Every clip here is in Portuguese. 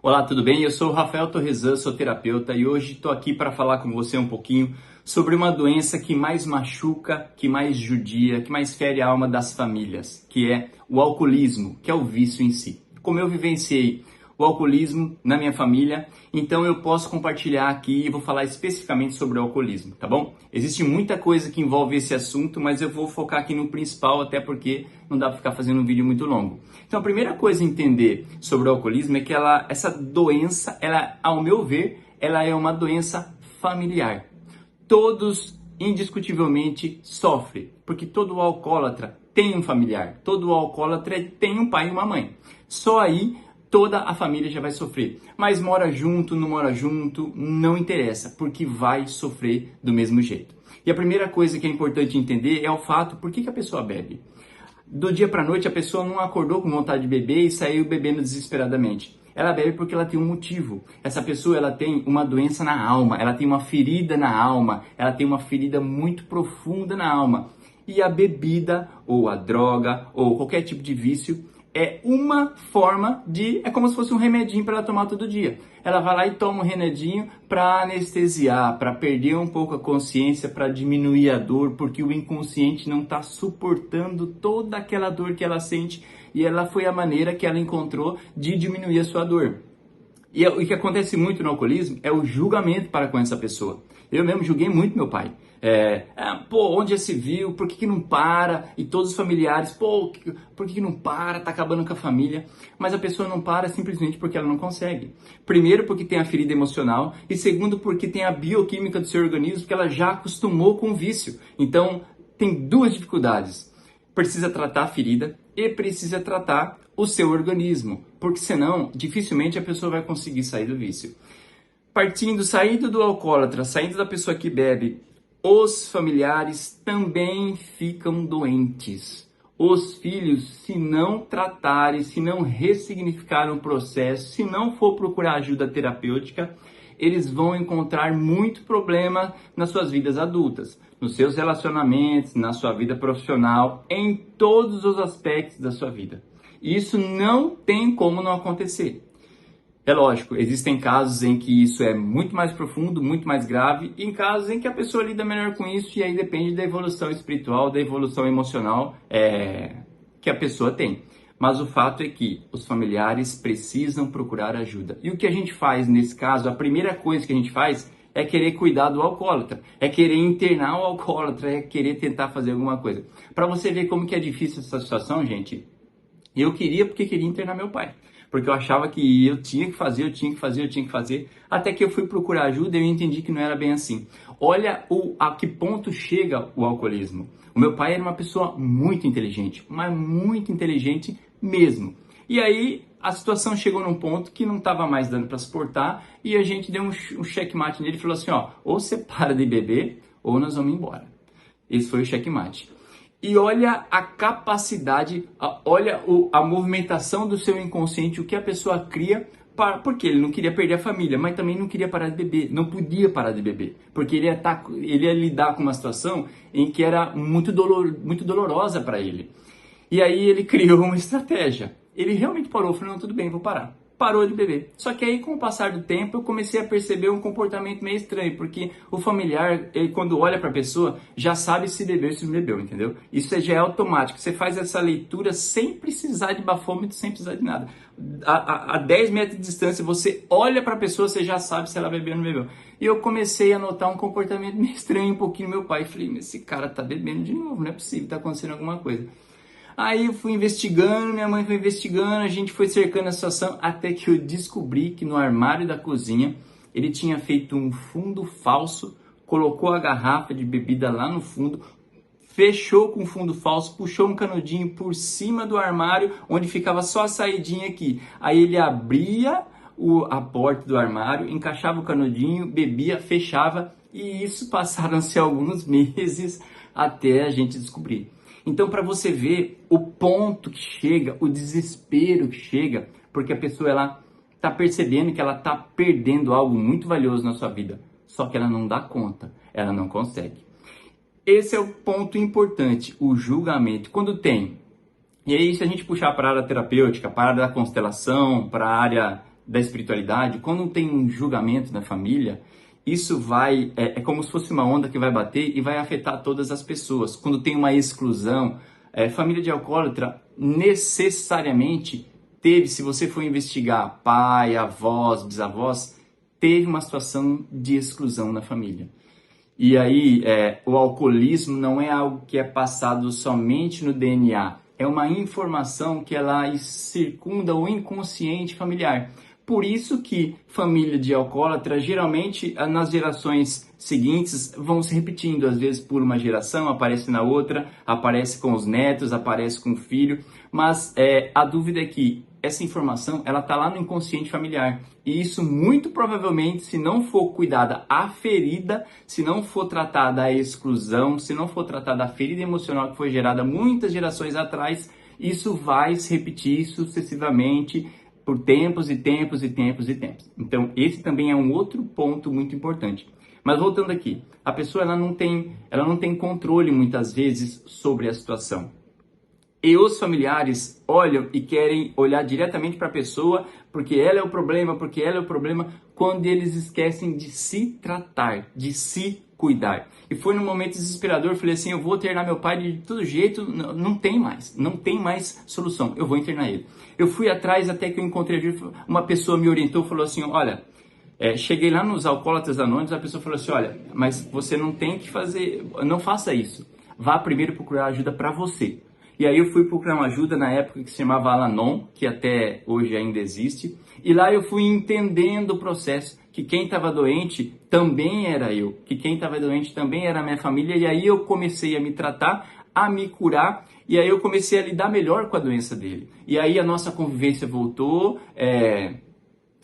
Olá, tudo bem? Eu sou o Rafael Torresan, sou terapeuta e hoje estou aqui para falar com você um pouquinho sobre uma doença que mais machuca, que mais judia, que mais fere a alma das famílias, que é o alcoolismo, que é o vício em si. Como eu vivenciei o alcoolismo na minha família, então eu posso compartilhar aqui e vou falar especificamente sobre o alcoolismo, tá bom? Existe muita coisa que envolve esse assunto, mas eu vou focar aqui no principal, até porque não dá para ficar fazendo um vídeo muito longo. Então a primeira coisa a entender sobre o alcoolismo é que essa doença, ao meu ver, ela é uma doença familiar. Todos indiscutivelmente sofrem, porque todo alcoólatra tem um familiar, todo alcoólatra tem um pai e uma mãe. Só aí toda a família já vai sofrer. Mas mora junto, não mora junto, não interessa, porque vai sofrer do mesmo jeito. E a primeira coisa que é importante entender é o fato, por que a pessoa bebe? Do dia para a noite a pessoa não acordou com vontade de beber e saiu bebendo desesperadamente. Ela bebe porque ela tem um motivo. Essa pessoa ela tem uma doença na alma, ela tem uma ferida na alma, ela tem uma ferida muito profunda na alma. E a bebida, ou a droga, ou qualquer tipo de vício, é uma forma é como se fosse um remedinho para ela tomar todo dia. Ela vai lá e toma um remedinho para anestesiar, para perder um pouco a consciência, para diminuir a dor, porque o inconsciente não está suportando toda aquela dor que ela sente e ela foi a maneira que ela encontrou de diminuir a sua dor. E o que acontece muito no alcoolismo é o julgamento para com essa pessoa. Eu mesmo julguei muito meu pai. Onde já se viu? Por que não para? E todos os familiares, por que não para? Tá acabando com a família. Mas a pessoa não para simplesmente porque ela não consegue. Primeiro porque tem a ferida emocional e segundo porque tem a bioquímica do seu organismo que ela já acostumou com o vício. Então tem duas dificuldades. Precisa tratar a ferida e precisa tratar o seu organismo, porque senão dificilmente a pessoa vai conseguir sair do vício. Saindo do alcoólatra, saindo da pessoa que bebe, os familiares também ficam doentes. Os filhos, se não tratarem, se não ressignificar o processo, se não for procurar ajuda terapêutica, eles vão encontrar muito problema nas suas vidas adultas, nos seus relacionamentos, na sua vida profissional, em todos os aspectos da sua vida. Isso não tem como não acontecer. É lógico, existem casos em que isso é muito mais profundo, muito mais grave, e em casos em que a pessoa lida melhor com isso, e aí depende da evolução espiritual, da evolução emocional que a pessoa tem. Mas o fato é que os familiares precisam procurar ajuda. E o que a gente faz nesse caso, a primeira coisa que a gente faz é querer cuidar do alcoólatra, é querer internar o alcoólatra, é querer tentar fazer alguma coisa. Para você ver como que é difícil essa situação, gente, eu queria porque queria internar meu pai. Porque eu achava que eu tinha que fazer, até que eu fui procurar ajuda e eu entendi que não era bem assim. Olha a que ponto chega o alcoolismo. O meu pai era uma pessoa muito inteligente, mas muito inteligente mesmo. E aí a situação chegou num ponto que não estava mais dando para suportar e a gente deu um checkmate nele e falou assim, ou você para de beber ou nós vamos embora. Esse foi o checkmate. E olha a capacidade, olha a movimentação do seu inconsciente, o que a pessoa cria, porque ele não queria perder a família, mas também não queria parar de beber, não podia parar de beber, porque ele ia lidar com uma situação em que era muito dolorosa para ele. E aí ele criou uma estratégia. Ele realmente parou, falou, não, tudo bem, vou parar. Parou de beber. Só que aí, com o passar do tempo, eu comecei a perceber um comportamento meio estranho, porque o familiar, ele, quando olha para a pessoa, já sabe se bebeu ou se não bebeu, entendeu? Isso já é automático. Você faz essa leitura sem precisar de bafômetro, sem precisar de nada. A 10 metros de distância, você olha para a pessoa, você já sabe se ela bebeu ou não bebeu. E eu comecei a notar um comportamento meio estranho um pouquinho no meu pai. Falei, mas esse cara tá bebendo de novo, não é possível, tá acontecendo alguma coisa. Aí eu fui investigando, minha mãe foi investigando, a gente foi cercando a situação até que eu descobri que no armário da cozinha ele tinha feito um fundo falso, colocou a garrafa de bebida lá no fundo, fechou com o fundo falso, puxou um canudinho por cima do armário onde ficava só a saidinha aqui. Aí ele abria a porta do armário, encaixava o canudinho, bebia, fechava e isso passaram-se alguns meses até a gente descobrir. Então, para você ver o ponto que chega, o desespero que chega, porque a pessoa ela está percebendo que ela está perdendo algo muito valioso na sua vida, só que ela não dá conta, ela não consegue. Esse é o ponto importante, o julgamento. Quando tem, e aí se a gente puxar para a área terapêutica, para a área da constelação, para a área da espiritualidade, quando tem um julgamento na família, isso vai, é como se fosse uma onda que vai bater e vai afetar todas as pessoas. Quando tem uma exclusão, família de alcoólatra necessariamente teve, se você for investigar pai, avós, bisavós, teve uma situação de exclusão na família. E aí, o alcoolismo não é algo que é passado somente no DNA, é uma informação que ela circunda o inconsciente familiar. Por isso que família de alcoólatra, geralmente, nas gerações seguintes, vão se repetindo. Às vezes, por uma geração, aparece na outra, aparece com os netos, aparece com o filho. Mas a dúvida é que essa informação, ela está lá no inconsciente familiar. E isso, muito provavelmente, se não for cuidada a ferida, se não for tratada a exclusão, se não for tratada a ferida emocional que foi gerada muitas gerações atrás, isso vai se repetir sucessivamente, por tempos e tempos e tempos e tempos. Então, esse também é um outro ponto muito importante. Mas voltando aqui, a pessoa ela não tem controle muitas vezes sobre a situação. E os familiares olham e querem olhar diretamente para a pessoa, porque ela é o problema, quando eles esquecem de se tratar, de se cuidar. E foi num momento desesperador, eu falei assim, eu vou internar meu pai de todo jeito, não tem mais solução, eu vou internar ele. Eu fui atrás até que eu encontrei uma pessoa me orientou, falou assim, olha, cheguei lá nos Alcoólatras Anônimos, a pessoa falou assim, olha, mas você não tem que fazer, não faça isso, vá primeiro procurar ajuda para você. E aí eu fui procurar uma ajuda na época que se chamava Al-Anon, que até hoje ainda existe. E lá eu fui entendendo o processo, que quem estava doente também era eu, que quem estava doente também era a minha família. E aí eu comecei a me tratar, a me curar, e aí eu comecei a lidar melhor com a doença dele. E aí a nossa convivência voltou,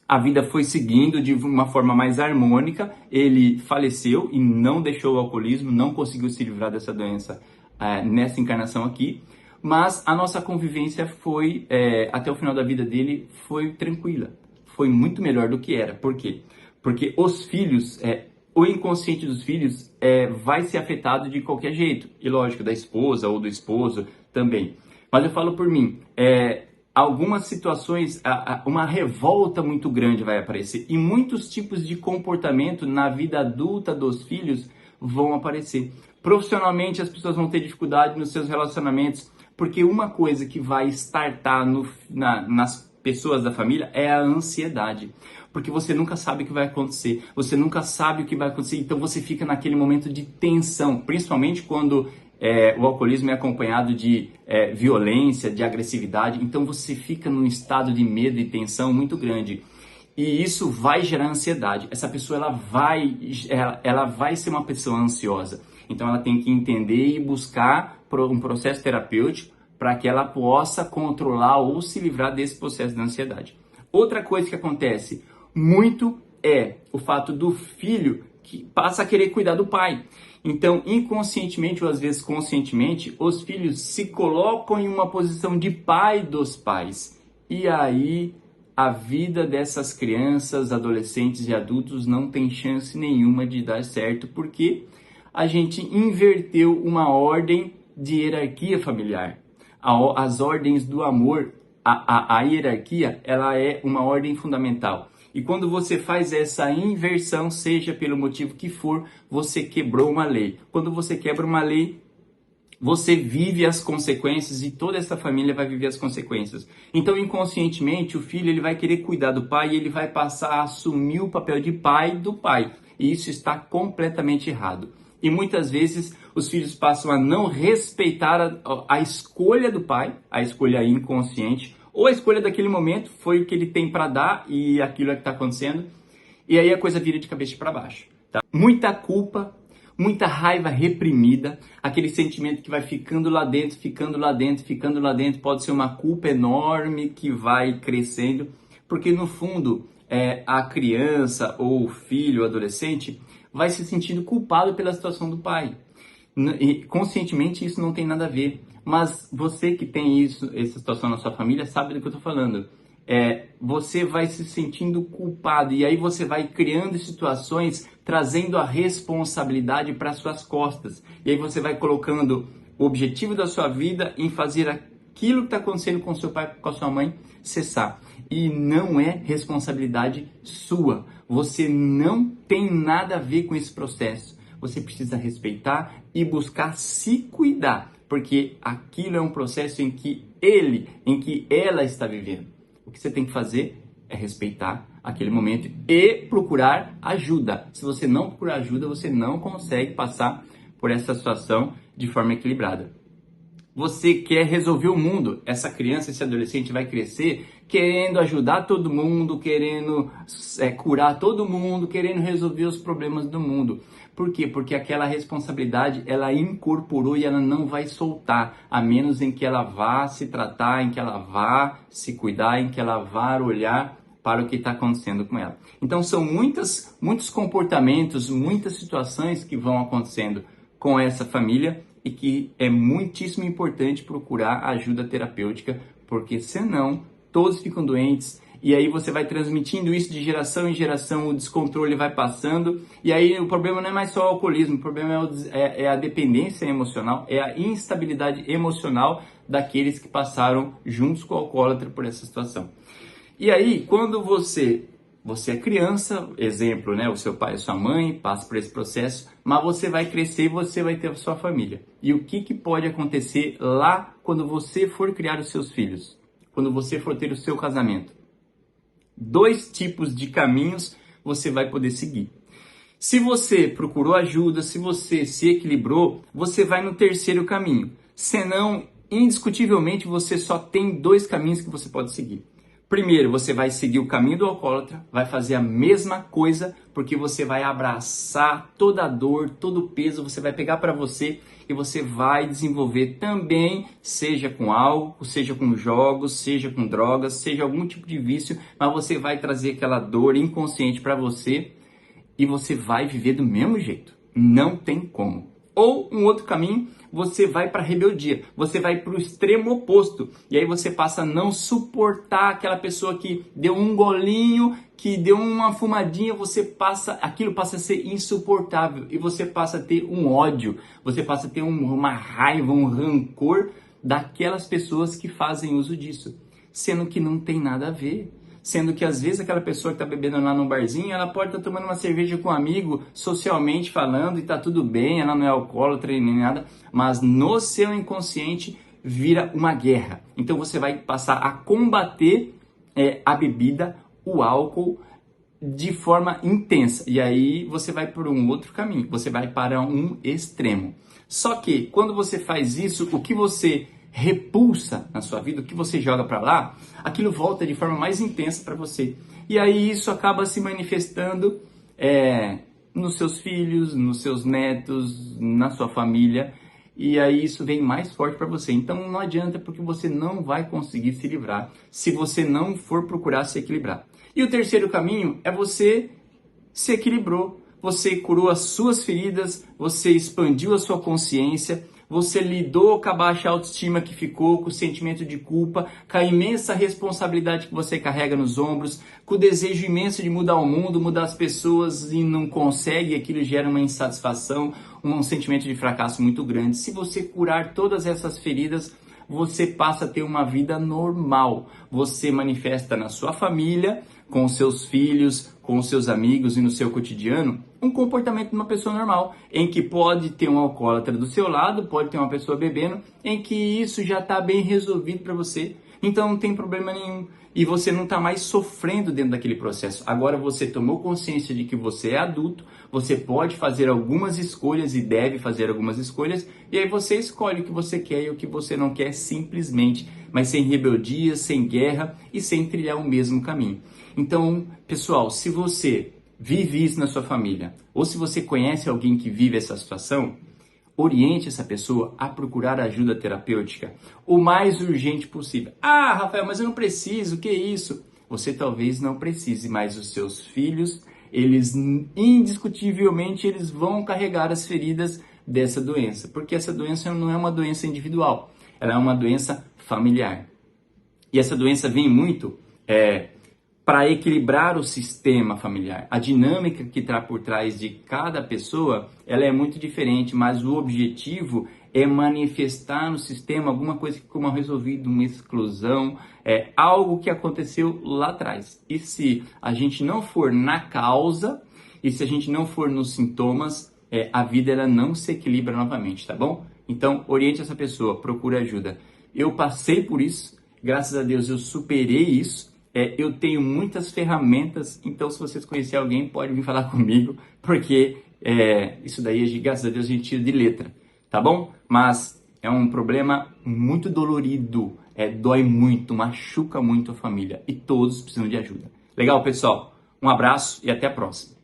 a vida foi seguindo de uma forma mais harmônica. Ele faleceu e não deixou o alcoolismo, não conseguiu se livrar dessa doença nessa encarnação aqui. Mas a nossa convivência foi, até o final da vida dele, foi tranquila. Foi muito melhor do que era. Por quê? Porque os filhos, o inconsciente dos filhos vai ser afetado de qualquer jeito. E lógico, da esposa ou do esposo também. Mas eu falo por mim, algumas situações, uma revolta muito grande vai aparecer. E muitos tipos de comportamento na vida adulta dos filhos vão aparecer. Profissionalmente, as pessoas vão ter dificuldade nos seus relacionamentos. Porque uma coisa que vai startar nas pessoas da família é a ansiedade. Porque você nunca sabe o que vai acontecer. Você nunca sabe o que vai acontecer. Então você fica naquele momento de tensão. Principalmente quando o alcoolismo é acompanhado de violência, de agressividade. Então você fica num estado de medo e tensão muito grande. E isso vai gerar ansiedade. Essa pessoa ela vai ser uma pessoa ansiosa. Então ela tem que entender e buscar um processo terapêutico para que ela possa controlar ou se livrar desse processo de ansiedade. Outra coisa que acontece muito é o fato do filho que passa a querer cuidar do pai. Então, inconscientemente ou às vezes conscientemente, os filhos se colocam em uma posição de pai dos pais. E aí a vida dessas crianças, adolescentes e adultos não tem chance nenhuma de dar certo, porque a gente inverteu uma ordem de hierarquia familiar. As ordens do amor, a hierarquia, ela é uma ordem fundamental. E quando você faz essa inversão, seja pelo motivo que for, você quebrou uma lei. Quando você quebra uma lei, você vive as consequências e toda essa família vai viver as consequências. Então, inconscientemente, o filho ele vai querer cuidar do pai e ele vai passar a assumir o papel de pai do pai. E isso está completamente errado. E muitas vezes os filhos passam a não respeitar a escolha do pai, a escolha inconsciente, ou a escolha daquele momento, foi o que ele tem para dar e aquilo é que está acontecendo. E aí a coisa vira de cabeça para baixo. Tá? Muita culpa, muita raiva reprimida, aquele sentimento que vai ficando lá dentro, ficando lá dentro, ficando lá dentro, pode ser uma culpa enorme que vai crescendo, porque no fundo a criança ou o filho, o adolescente, vai se sentindo culpado pela situação do pai. E conscientemente isso não tem nada a ver, mas você que tem essa situação na sua família sabe do que eu estou falando. Você vai se sentindo culpado e aí você vai criando situações trazendo a responsabilidade para suas costas. E aí você vai colocando o objetivo da sua vida em fazer aquilo que está acontecendo com seu pai, com a sua mãe, cessar. E não é responsabilidade sua. Você não tem nada a ver com esse processo. Você precisa respeitar e buscar se cuidar, porque aquilo é um processo em que ela está vivendo. O que você tem que fazer é respeitar aquele momento e procurar ajuda. Se você não procurar ajuda, você não consegue passar por essa situação de forma equilibrada. Você quer resolver o mundo. Essa criança, esse adolescente vai crescer querendo ajudar todo mundo, querendo curar todo mundo, querendo resolver os problemas do mundo. Por quê? Porque aquela responsabilidade ela incorporou e ela não vai soltar, a menos em que ela vá se tratar, em que ela vá se cuidar, em que ela vá olhar para o que está acontecendo com ela. Então são muitos comportamentos, muitas situações que vão acontecendo com essa família e que é muitíssimo importante procurar ajuda terapêutica, porque senão todos ficam doentes e aí você vai transmitindo isso de geração em geração, o descontrole vai passando e aí o problema não é mais só o alcoolismo, o problema é a dependência emocional, é a instabilidade emocional daqueles que passaram juntos com o alcoólatra por essa situação. E aí, quando você é criança, exemplo, né? O seu pai e sua mãe passam por esse processo, mas você vai crescer e você vai ter a sua família. E o que pode acontecer lá quando você for criar os seus filhos? Quando você for ter o seu casamento? 2 tipos de caminhos você vai poder seguir. Se você procurou ajuda, se você se equilibrou, você vai no terceiro caminho. Senão, indiscutivelmente, você só tem 2 caminhos que você pode seguir. Primeiro, você vai seguir o caminho do alcoólatra, vai fazer a mesma coisa, porque você vai abraçar toda a dor, todo o peso, você vai pegar para você e você vai desenvolver também, seja com álcool, seja com jogos, seja com drogas, seja algum tipo de vício, mas você vai trazer aquela dor inconsciente para você e você vai viver do mesmo jeito. Não tem como. Ou um outro caminho, você vai para a rebeldia, você vai para o extremo oposto. E aí você passa a não suportar aquela pessoa que deu um golinho, que deu uma fumadinha, aquilo passa a ser insuportável. E você passa a ter um ódio, você passa a ter uma raiva, um rancor daquelas pessoas que fazem uso disso. Sendo que não tem nada a ver. Sendo que às vezes aquela pessoa que está bebendo lá no barzinho, ela pode estar tomando uma cerveja com um amigo, socialmente falando, e está tudo bem, ela não é alcoólatra nem nada, mas no seu inconsciente vira uma guerra. Então você vai passar a combater a bebida, o álcool, de forma intensa. E aí você vai por um outro caminho, você vai para um extremo. Só que quando você faz isso, o que você repulsa na sua vida, o que você joga para lá, aquilo volta de forma mais intensa para você. E aí isso acaba se manifestando nos seus filhos, nos seus netos, na sua família, e aí isso vem mais forte para você. Então não adianta, porque você não vai conseguir se livrar se você não for procurar se equilibrar. E o terceiro caminho é você se equilibrou, você curou as suas feridas, você expandiu a sua consciência, você lidou com a baixa autoestima que ficou, com o sentimento de culpa, com a imensa responsabilidade que você carrega nos ombros, com o desejo imenso de mudar o mundo, mudar as pessoas e não consegue, aquilo gera uma insatisfação, um sentimento de fracasso muito grande. Se você curar todas essas feridas, você passa a ter uma vida normal. Você manifesta na sua família, com os seus filhos, com os seus amigos e no seu cotidiano, um comportamento de uma pessoa normal, em que pode ter um alcoólatra do seu lado, pode ter uma pessoa bebendo, em que isso já está bem resolvido para você. Então não tem problema nenhum. E você não está mais sofrendo dentro daquele processo. Agora você tomou consciência de que você é adulto, você pode fazer algumas escolhas e deve fazer algumas escolhas, e aí você escolhe o que você quer e o que você não quer simplesmente, mas sem rebeldia, sem guerra e sem trilhar o mesmo caminho. Então, pessoal, se você vive isso na sua família, ou se você conhece alguém que vive essa situação, oriente essa pessoa a procurar ajuda terapêutica o mais urgente possível. Ah, Rafael, mas eu não preciso, o que é isso? Você talvez não precise, mas os seus filhos, eles indiscutivelmente eles vão carregar as feridas dessa doença, porque essa doença não é uma doença individual, ela é uma doença familiar. E essa doença vem muito para equilibrar o sistema familiar. A dinâmica que está por trás de cada pessoa, ela é muito diferente, mas o objetivo é manifestar no sistema alguma coisa que ficou mal resolvida, uma exclusão, algo que aconteceu lá atrás. E se a gente não for na causa, e se a gente não for nos sintomas, a vida ela não se equilibra novamente, tá bom? Então, oriente essa pessoa, procure ajuda. Eu passei por isso, graças a Deus eu superei isso. Eu tenho muitas ferramentas, então se vocês conhecerem alguém, pode vir falar comigo, porque isso daí, graças a Deus, a gente tira de letra, tá bom? Mas é um problema muito dolorido, dói muito, machuca muito a família e todos precisam de ajuda. Legal, pessoal? Um abraço e até a próxima.